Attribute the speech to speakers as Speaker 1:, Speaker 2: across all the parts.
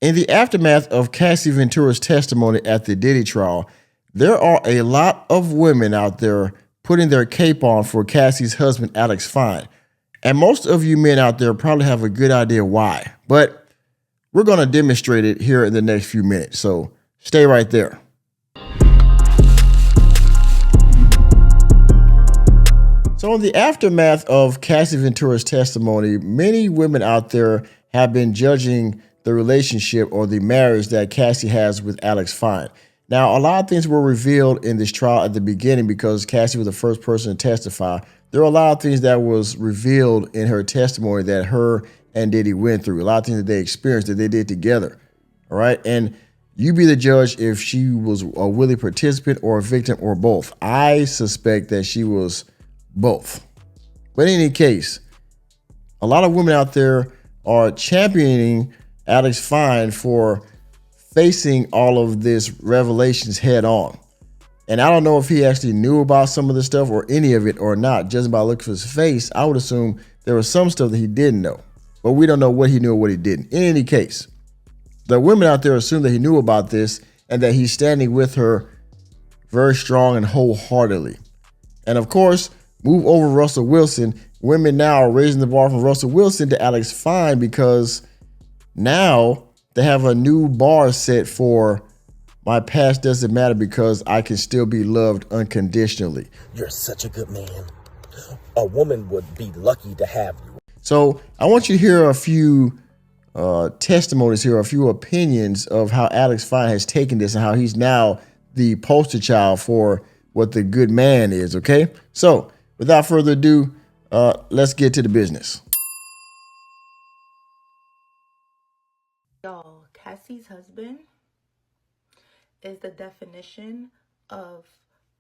Speaker 1: In the aftermath of Cassie Ventura's testimony at the Diddy trial, there are a lot of women out there putting their cape on for Cassie's husband, Alex Fine. And most of you men out there probably have a good idea why, but we're going to demonstrate it here in the next few minutes. So stay right there. So in the aftermath of Cassie Ventura's testimony, many women out there have been judging the relationship or the marriage that Cassie has with Alex Fine. Now, a lot of things were revealed in this trial at the beginning because Cassie was the first person to testify. There were a lot of things that was revealed in her testimony that her and Diddy went through, a lot of things that they experienced, that they did together. All right. And you be the judge if she was a willing participant or a victim or both. I suspect that she was both. But in any case, a lot of women out there are championing Alex Fine for facing all of this revelations head on. And I don't know if he actually knew about some of this stuff or any of it or not. Just by looking for his face, I would assume there was some stuff that he didn't know. But we don't know what he knew or what he didn't. In any case, the women out there assume that he knew about this and that he's standing with her very strong and wholeheartedly. And of course, move over Russell Wilson. Women now are raising the bar from Russell Wilson to Alex Fine because now they have a new bar set for my past doesn't matter because I can still be loved unconditionally.
Speaker 2: You're such a good man. A woman would be lucky to have you.
Speaker 1: So I want you to hear a few testimonies here, a few opinions of how Alex Fine has taken this and how he's now the poster child for what the good man is. Okay, so without further ado, let's get to the business.
Speaker 3: Y'all, Cassie's husband is the definition of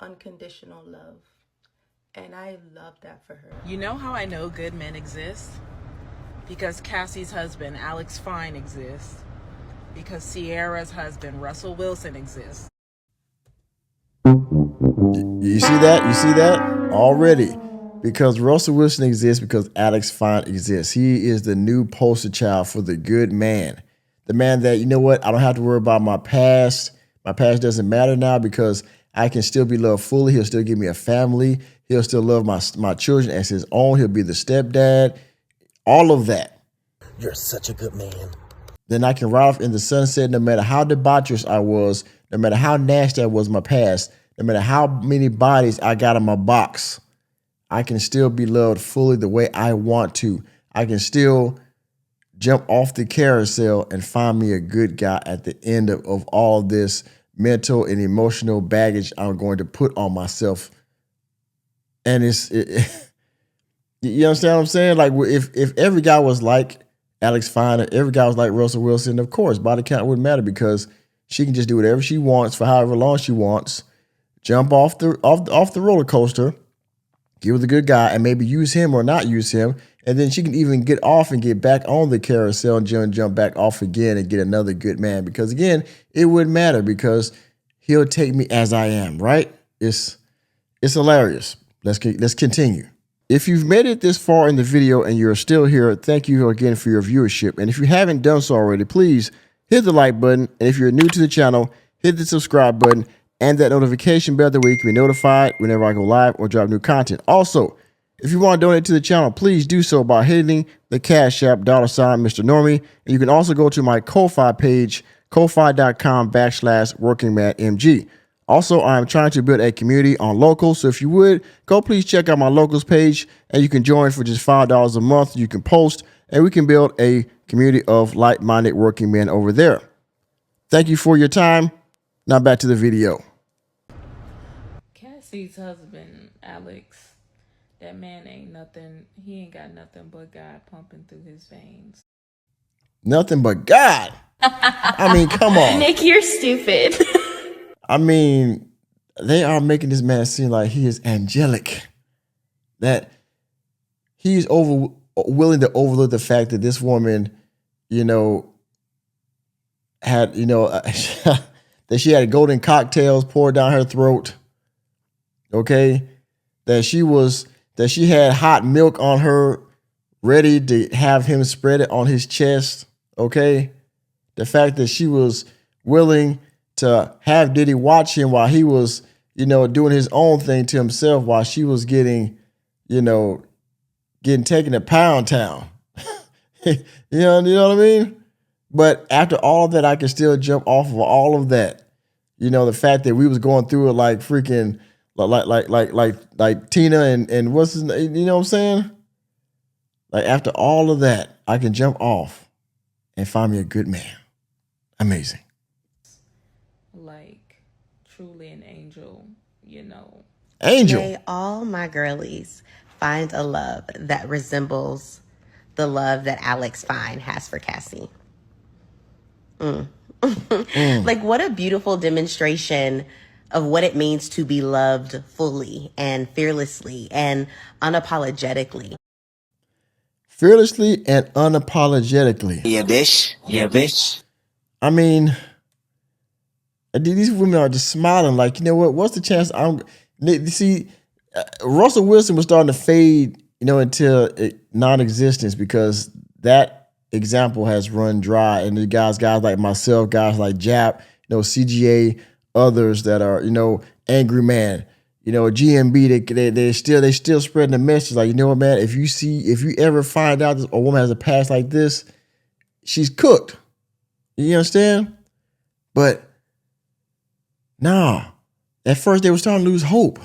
Speaker 3: unconditional love. And I love that for her.
Speaker 4: You know how I know good men exist? Because Cassie's husband, Alex Fine, exists. Because Sierra's husband, Russell Wilson, exists.
Speaker 1: You see that? You see that? Already. Because Russell Wilson exists, because Alex Fine exists. He is the new poster child for the good man. The man that, you know what, I don't have to worry about my past. My past doesn't matter now because I can still be loved fully. He'll still give me a family. He'll still love my children as his own. He'll be the stepdad. All of that.
Speaker 2: You're such a good man.
Speaker 1: Then I can ride off in the sunset no matter how debaucherous I was, no matter how nasty I was in my past, no matter how many bodies I got in my box. I can still be loved fully the way I want to. I can still jump off the carousel and find me a good guy at the end of all this mental and emotional baggage I'm going to put on myself. And you understand what I'm saying? Like if every guy was like Alex Fine, every guy was like Russell Wilson, of course, body count wouldn't matter because she can just do whatever she wants for however long she wants, jump off the roller coaster, get with a good guy, and maybe use him or not use him. And then she can even get off and get back on the carousel and jump back off again and get another good man. Because again, it wouldn't matter because he'll take me as I am, right? It's hilarious. Let's continue. If you've made it this far in the video and you're still here, thank you again for your viewership. And if you haven't done so already, please hit the like button. And if you're new to the channel, hit the subscribe button and that notification bell that way you can be notified whenever I go live or drop new content. Also, if you want to donate to the channel, please do so by hitting the Cash App $ Mr. Normie. And you can also go to my Ko-Fi page, ko-fi.com/workingmanmg. Also, I'm trying to build a community on Locals. So if you would, go please check out my Locals page and you can join for just $5 a month. You can post and we can build a community of like-minded working men over there. Thank you for your time. Now back to the video.
Speaker 5: Cassie's husband, Alex, that man ain't nothing. He ain't got nothing but God pumping through his veins.
Speaker 1: Nothing but God. I mean, come on.
Speaker 6: Nick, you're stupid.
Speaker 1: I mean, they are making this man seem like he is angelic. That he's willing to overlook the fact that this woman, had, that she had golden cocktails poured down her throat. Okay. That she had hot milk on her ready to have him spread it on his chest. Okay. The fact that she was willing to have Diddy watch him while he was, doing his own thing to himself while she was getting taken to Pound Town. you know what I mean? But after all of that, I can still jump off of all of that. The fact that we was going through it like freaking like Tina and what's his name? You know what I'm saying? Like after all of that, I can jump off and find me a good man. Amazing.
Speaker 5: Like truly an angel,
Speaker 1: Angel.
Speaker 6: May all my girlies find a love that resembles the love that Alex Fine has for Cassie. Like, what a beautiful demonstration of what it means to be loved fully and fearlessly and unapologetically.
Speaker 1: Fearlessly and unapologetically.
Speaker 2: Yeah, bitch. Yeah, bitch.
Speaker 1: I mean, these women are just smiling like, you know what? What's the chance Russell Wilson was starting to fade, into non-existence because that example has run dry. And the guys like myself, guys like Jap, CGA, others that are, Angry Man, GMB, they still spreading the message like, you know what, man, if you ever find out a woman has a past like this, she's cooked. You understand? But no, at first they were starting to lose hope.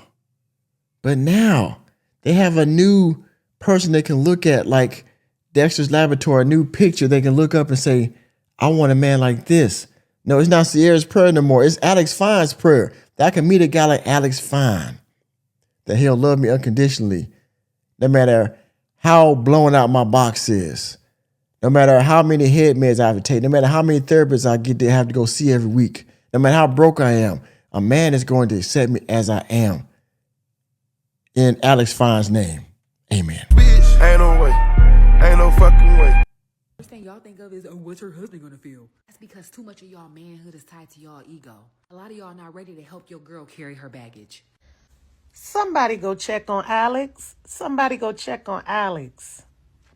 Speaker 1: But now they have a new person they can look at, like Dexter's Laboratory, a new picture they can look up and say, I want a man like this. No, it's not Sierra's prayer no more. It's Alex Fine's prayer. That I can meet a guy like Alex Fine, that he'll love me unconditionally, no matter how blown out my box is, no matter how many head meds I have to take, no matter how many therapists I get to have to go see every week, no matter how broke I am, a man is going to accept me as I am. In Alex Fine's name, amen.
Speaker 7: Bitch, ain't no way. Ain't no fucking way.
Speaker 8: First thing y'all think of is, oh, what's her husband gonna feel? That's because too much of y'all manhood is tied to y'all ego. A lot of y'all not ready to help your girl carry her baggage.
Speaker 9: Somebody go check on Alex. Somebody go check on Alex.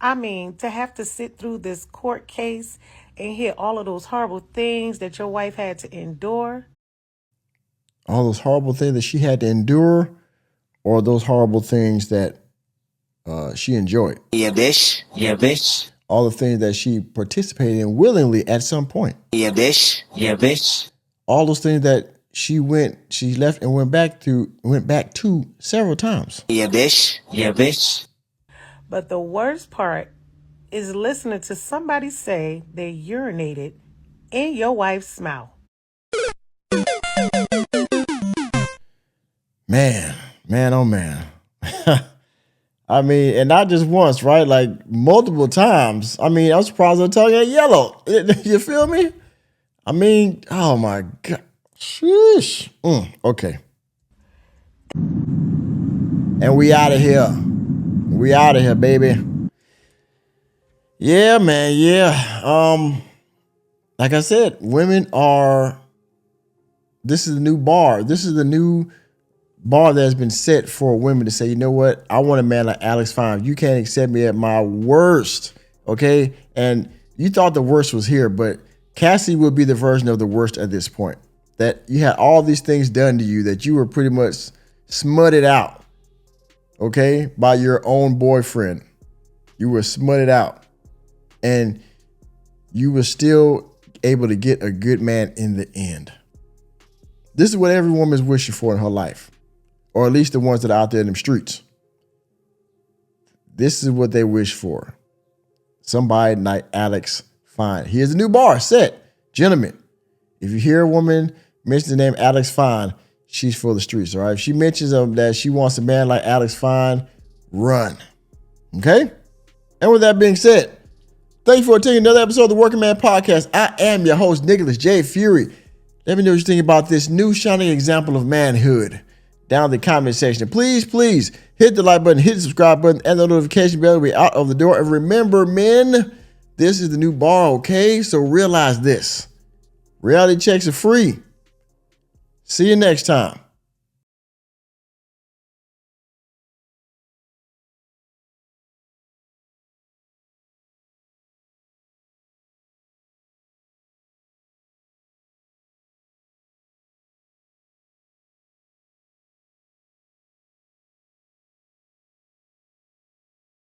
Speaker 9: I mean, to have to sit through this court case and hear all of those horrible things that your wife had to endure.
Speaker 1: All those horrible things that she had to endure, or those horrible things that she enjoyed.
Speaker 2: Yeah, bitch. Yeah, bitch.
Speaker 1: All the things that she participated in willingly at some point.
Speaker 2: Yeah, bitch. Yeah, bitch.
Speaker 1: All those things that she left and went back to several times.
Speaker 2: Yeah, bitch. Yeah, bitch.
Speaker 9: But the worst part is listening to somebody say they urinated in your wife's mouth.
Speaker 1: Man, oh man. I mean, and not just once, right? Like multiple times. I mean, I'm surprised her tongue ain't yellow. You feel me? I mean, oh my God. Sheesh. Okay. And we out of here. We out of here, baby. Yeah, man. Yeah. Like I said, this is the new bar. This is the new bar that has been set for women to say, you know what? I want a man like Alex Fine. You can't accept me at my worst. Okay. And you thought the worst was here, but Cassie would be the version of the worst at this point. That you had all these things done to you that you were pretty much smutted out. Okay. By your own boyfriend. You were smutted out. And you were still able to get a good man in the end. This is what every woman is wishing for in her life. Or at least the ones that are out there in them streets. This is what they wish for. Somebody like Alex Fine. Here's a new bar set. Gentlemen, if you hear a woman mention the name Alex Fine, she's for the streets, all right? If she mentions that she wants a man like Alex Fine, run. Okay? And with that being said, thank you for attending another episode of the Working Man Podcast. I am your host, Nicholas J. Fury. Let me know what you think about this new shining example of manhood down in the comment section. Please hit the like button, hit the subscribe button, and the notification bell. We're out of the door. And remember, men, this is the new bar, okay? So realize this. Reality checks are free. See you next time.